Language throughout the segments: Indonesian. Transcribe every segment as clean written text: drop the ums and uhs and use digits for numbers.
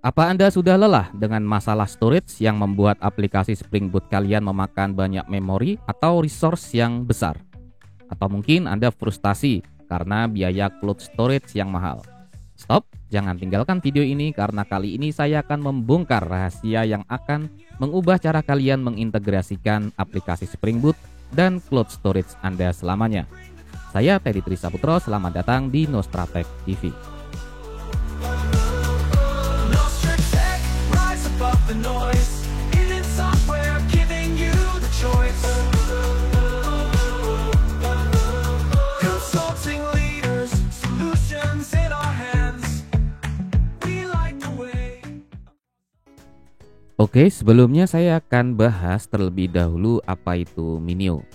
Apa Anda sudah lelah dengan masalah storage yang membuat aplikasi Spring Boot kalian memakan banyak memori atau resource yang besar? Atau mungkin Anda frustasi karena biaya cloud storage yang mahal? Stop, jangan tinggalkan video ini karena kali ini saya akan membongkar rahasia yang akan mengubah cara kalian mengintegrasikan aplikasi Spring Boot dan cloud storage Anda selamanya. Saya Teddy Trisaputro, selamat datang di Nostratech TV. Oke, sebelumnya saya akan bahas terlebih dahulu apa itu Minio.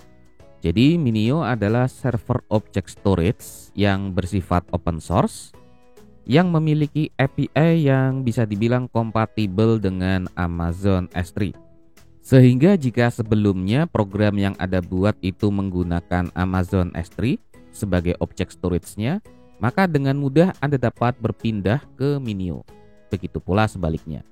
Jadi Minio adalah server object storage yang bersifat open source yang memiliki API yang bisa dibilang kompatibel dengan Amazon S3. Sehingga jika sebelumnya program yang Anda buat itu menggunakan Amazon S3 sebagai object storage-nya, maka dengan mudah Anda dapat berpindah ke Minio. Begitu pula sebaliknya.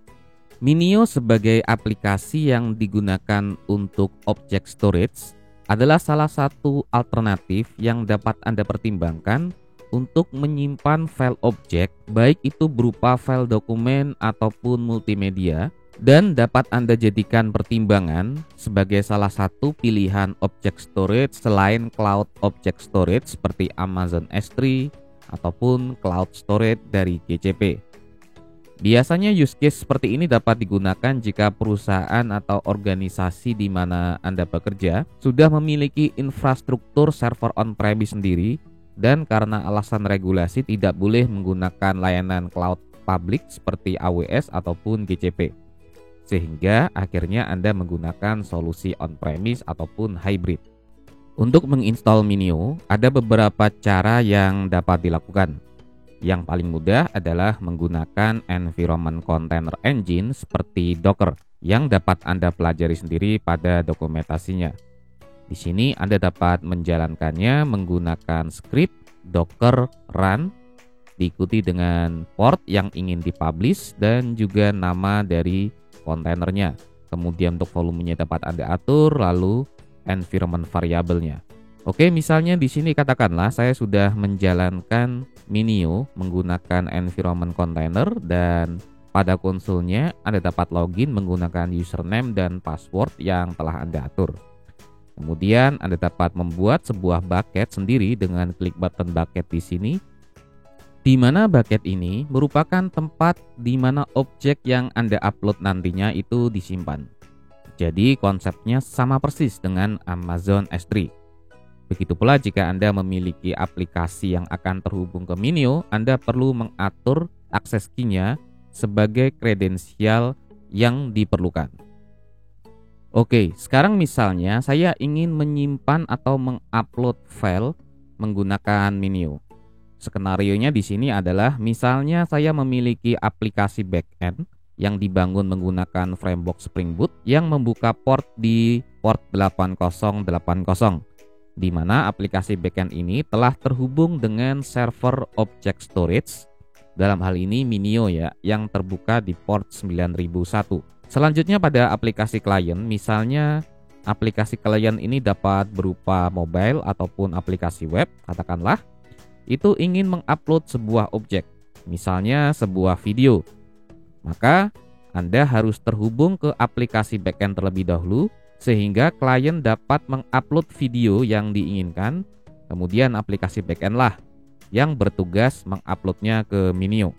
Minio sebagai aplikasi yang digunakan untuk object storage adalah salah satu alternatif yang dapat Anda pertimbangkan untuk menyimpan file objek, baik itu berupa file dokumen ataupun multimedia, dan dapat Anda jadikan pertimbangan sebagai salah satu pilihan object storage selain cloud object storage seperti Amazon S3 ataupun cloud storage dari GCP. Biasanya use case seperti ini dapat digunakan jika perusahaan atau organisasi di mana Anda bekerja sudah memiliki infrastruktur server on-premise sendiri dan karena alasan regulasi tidak boleh menggunakan layanan cloud public seperti AWS ataupun GCP. Sehingga akhirnya Anda menggunakan solusi on-premise ataupun hybrid. Untuk menginstal Minio, ada beberapa cara yang dapat dilakukan. Yang paling mudah adalah menggunakan environment container engine seperti Docker yang dapat Anda pelajari sendiri pada dokumentasinya. Di sini Anda dapat menjalankannya menggunakan script Docker run diikuti dengan port yang ingin dipublish dan juga nama dari kontainernya. Kemudian untuk volumenya dapat Anda atur, lalu environment variabelnya. Oke, misalnya di sini katakanlah saya sudah menjalankan Minio menggunakan environment container dan pada konsolnya Anda dapat login menggunakan username dan password yang telah Anda atur. Kemudian Anda dapat membuat sebuah bucket sendiri dengan klik button bucket di sini, di mana bucket ini merupakan tempat di mana objek yang Anda upload nantinya itu disimpan. Jadi konsepnya sama persis dengan Amazon S3. Begitu pula jika Anda memiliki aplikasi yang akan terhubung ke Minio, Anda perlu mengatur akses key-nya sebagai kredensial yang diperlukan. Oke, sekarang misalnya saya ingin menyimpan atau mengupload file menggunakan Minio. Skenarionya di sini adalah misalnya saya memiliki aplikasi backend yang dibangun menggunakan framework Spring Boot yang membuka port di port 8080, di mana aplikasi backend ini telah terhubung dengan server object storage, dalam hal ini Minio ya, yang terbuka di port 9001. Selanjutnya pada aplikasi klien, misalnya aplikasi klien ini dapat berupa mobile ataupun aplikasi web, katakanlah itu ingin mengupload sebuah objek, misalnya sebuah video. Maka Anda harus terhubung ke aplikasi backend terlebih dahulu sehingga klien dapat mengupload video yang diinginkan, kemudian aplikasi backend lah yang bertugas menguploadnya ke Minio.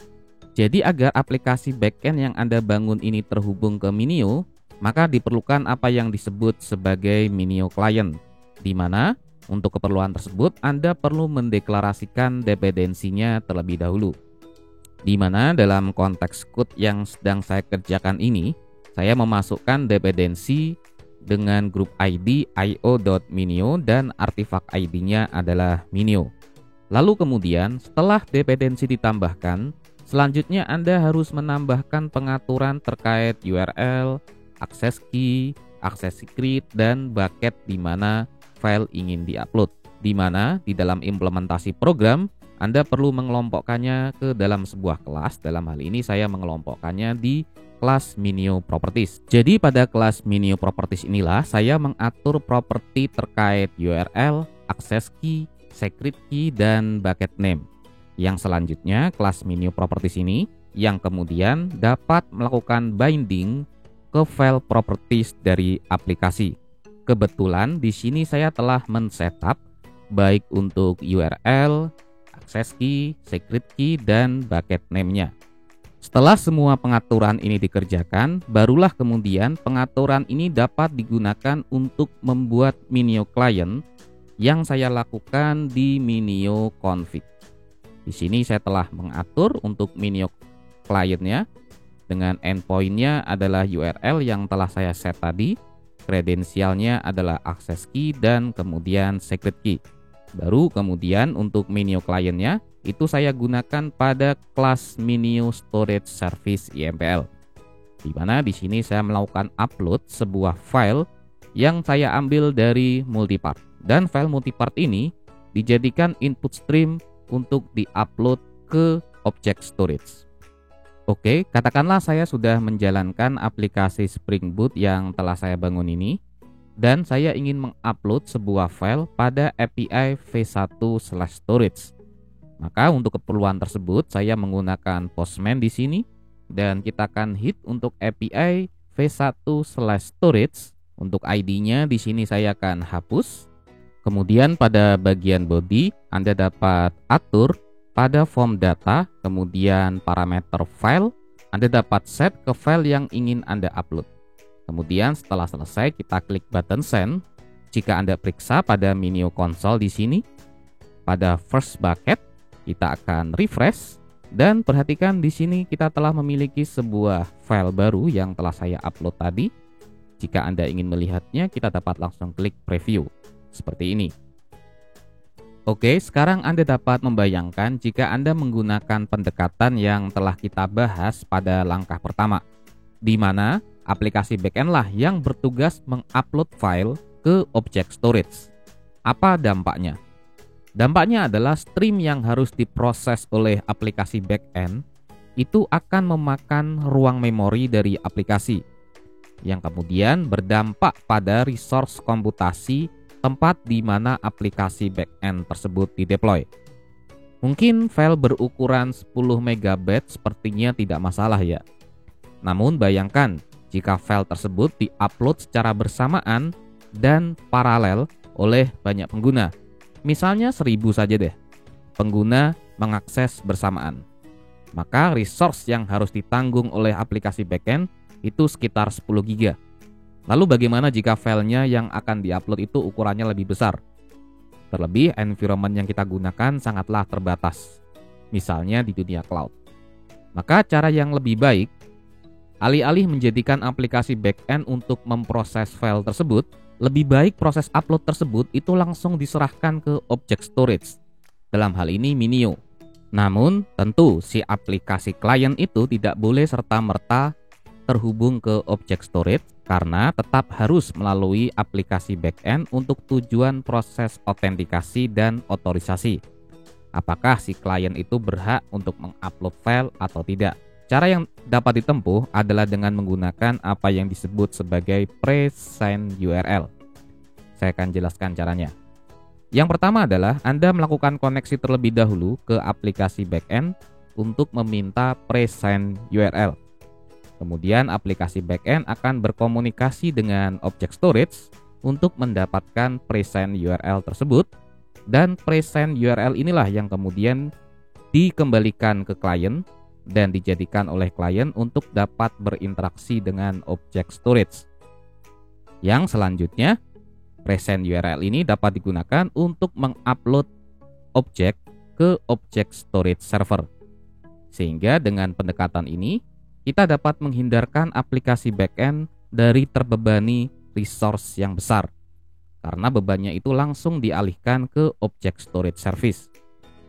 Jadi agar aplikasi backend yang Anda bangun ini terhubung ke Minio, maka diperlukan apa yang disebut sebagai Minio client, di mana untuk keperluan tersebut Anda perlu mendeklarasikan dependensinya terlebih dahulu. Di mana dalam konteks code yang sedang saya kerjakan ini, saya memasukkan dependensi dengan grup ID io.minio dan artifak ID-nya adalah Minio. Lalu kemudian setelah dependensi ditambahkan, selanjutnya Anda harus menambahkan pengaturan terkait URL, akses key, akses secret, dan bucket di mana file ingin diupload. Di mana di dalam implementasi program Anda perlu mengelompokkannya ke dalam sebuah kelas. Dalam hal ini saya mengelompokkannya di kelas Minio Properties. Jadi pada kelas Minio Properties inilah saya mengatur properti terkait URL, access key, secret key, dan bucket name. Yang selanjutnya kelas Minio Properties ini yang kemudian dapat melakukan binding ke file properties dari aplikasi. Kebetulan di sini saya telah men-setup baik untuk URL, access key, secret key, dan bucket name-nya. Setelah semua pengaturan ini dikerjakan, barulah kemudian pengaturan ini dapat digunakan untuk membuat Minio client yang saya lakukan di Minio config. Di sini saya telah mengatur untuk Minio client-nya dengan endpoint-nya adalah URL yang telah saya set tadi, kredensialnya adalah access key dan kemudian secret key. Baru kemudian untuk Minio client-nya itu saya gunakan pada kelas Minio Storage Service IMPL. Di mana di sini saya melakukan upload sebuah file yang saya ambil dari multipart. Dan file multipart ini dijadikan input stream untuk di-upload ke object storage. Oke, katakanlah saya sudah menjalankan aplikasi Spring Boot yang telah saya bangun ini, dan saya ingin mengupload sebuah file pada API v1/storage. Maka untuk keperluan tersebut saya menggunakan Postman di sini, dan kita akan hit untuk API v1/storage. Untuk ID-nya di sini saya akan hapus. Kemudian pada bagian body Anda dapat atur pada form data, kemudian parameter file, Anda dapat set ke file yang ingin Anda upload. Kemudian setelah selesai kita klik button send. Jika Anda periksa pada Minio console di sini, pada first bucket kita akan refresh dan perhatikan di sini kita telah memiliki sebuah file baru yang telah saya upload tadi. Jika Anda ingin melihatnya, kita dapat langsung klik preview. Seperti ini. Oke, sekarang Anda dapat membayangkan jika Anda menggunakan pendekatan yang telah kita bahas pada langkah pertama, di mana aplikasi backend lah yang bertugas mengupload file ke object storage. Apa dampaknya? Dampaknya adalah stream yang harus diproses oleh aplikasi backend itu akan memakan ruang memori dari aplikasi, yang kemudian berdampak pada resource komputasi tempat di mana aplikasi backend tersebut dideploy. Mungkin file berukuran 10 MB sepertinya tidak masalah ya. Namun bayangkan jika file tersebut diupload secara bersamaan dan paralel oleh banyak pengguna. Misalnya 1000 saja deh pengguna mengakses bersamaan. Maka resource yang harus ditanggung oleh aplikasi backend itu sekitar 10 GB. Lalu bagaimana jika filenya yang akan diupload itu ukurannya lebih besar? Terlebih environment yang kita gunakan sangatlah terbatas, misalnya di dunia cloud. Maka cara yang lebih baik, alih-alih menjadikan aplikasi backend untuk memproses file tersebut, lebih baik proses upload tersebut itu langsung diserahkan ke object storage. Dalam hal ini Minio. Namun tentu si aplikasi klien itu tidak boleh serta-merta terhubung ke object storage karena tetap harus melalui aplikasi backend untuk tujuan proses autentikasi dan otorisasi. Apakah si klien itu berhak untuk mengupload file atau tidak? Cara yang dapat ditempuh adalah dengan menggunakan apa yang disebut sebagai presend URL. Saya akan jelaskan caranya. Yang pertama adalah Anda melakukan koneksi terlebih dahulu ke aplikasi backend untuk meminta presend URL. Kemudian aplikasi backend akan berkomunikasi dengan object storage untuk mendapatkan presend URL tersebut, dan presend URL inilah yang kemudian dikembalikan ke klien dan dijadikan oleh klien untuk dapat berinteraksi dengan object storage. Yang selanjutnya, presend URL ini dapat digunakan untuk mengupload objek ke object storage server. Sehingga dengan pendekatan ini kita dapat menghindarkan aplikasi backend dari terbebani resource yang besar, karena bebannya itu langsung dialihkan ke object storage service.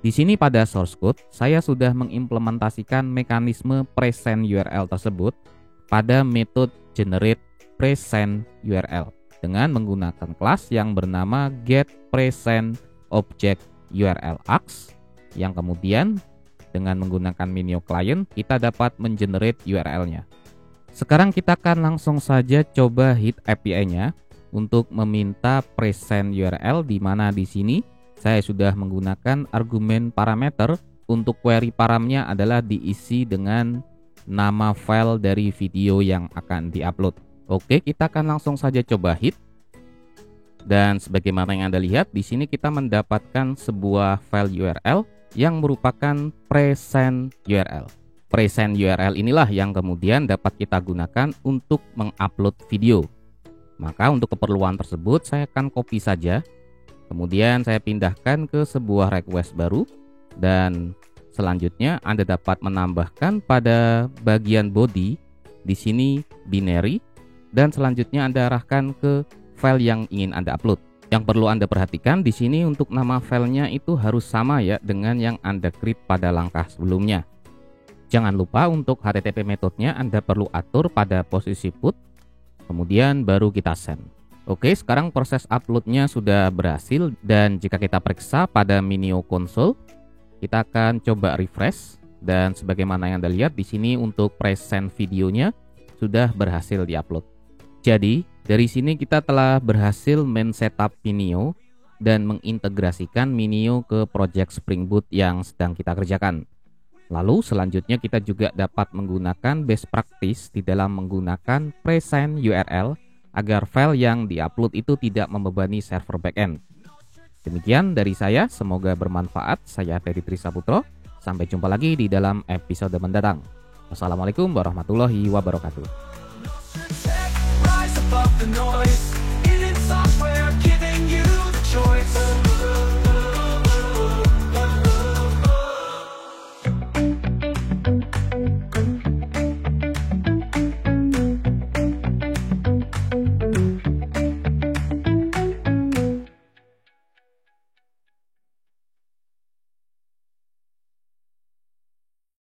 Di sini pada source code, saya sudah mengimplementasikan mekanisme presend URL tersebut pada metode generate presend URL dengan menggunakan kelas yang bernama getPresendObjectURLArgs yang kemudian dengan menggunakan Minio Client kita dapat mengenerate URL-nya. Sekarang kita akan langsung saja coba hit API-nya untuk meminta present URL, di mana di sini saya sudah menggunakan argumen parameter. Untuk query paramnya adalah diisi dengan nama file dari video yang akan diupload. Oke, kita akan langsung saja coba hit. Dan sebagaimana yang Anda lihat, di sini kita mendapatkan sebuah file URL yang merupakan present URL. Present URL inilah yang kemudian dapat kita gunakan untuk mengupload video. Maka untuk keperluan tersebut saya akan copy saja. Kemudian saya pindahkan ke sebuah request baru. Dan selanjutnya Anda dapat menambahkan pada bagian body di sini binary, dan selanjutnya Anda arahkan ke file yang ingin Anda upload. Yang perlu Anda perhatikan di sini untuk nama filenya itu harus sama ya dengan yang Anda create pada langkah sebelumnya. Jangan lupa untuk HTTP metodenya Anda perlu atur pada posisi put, kemudian baru kita send. Oke, sekarang proses uploadnya sudah berhasil, dan jika kita periksa pada Minio Console, kita akan coba refresh, dan sebagaimana yang Anda lihat di sini untuk present videonya sudah berhasil diupload. Jadi dari sini kita telah berhasil men-setup Minio dan mengintegrasikan Minio ke project Spring Boot yang sedang kita kerjakan. Lalu selanjutnya kita juga dapat menggunakan best practice di dalam menggunakan present URL agar file yang diupload itu tidak membebani server backend. Demikian dari saya, semoga bermanfaat. Saya Ferry Trisaputro. Sampai jumpa lagi di dalam episode mendatang. Wassalamualaikum warahmatullahi wabarakatuh.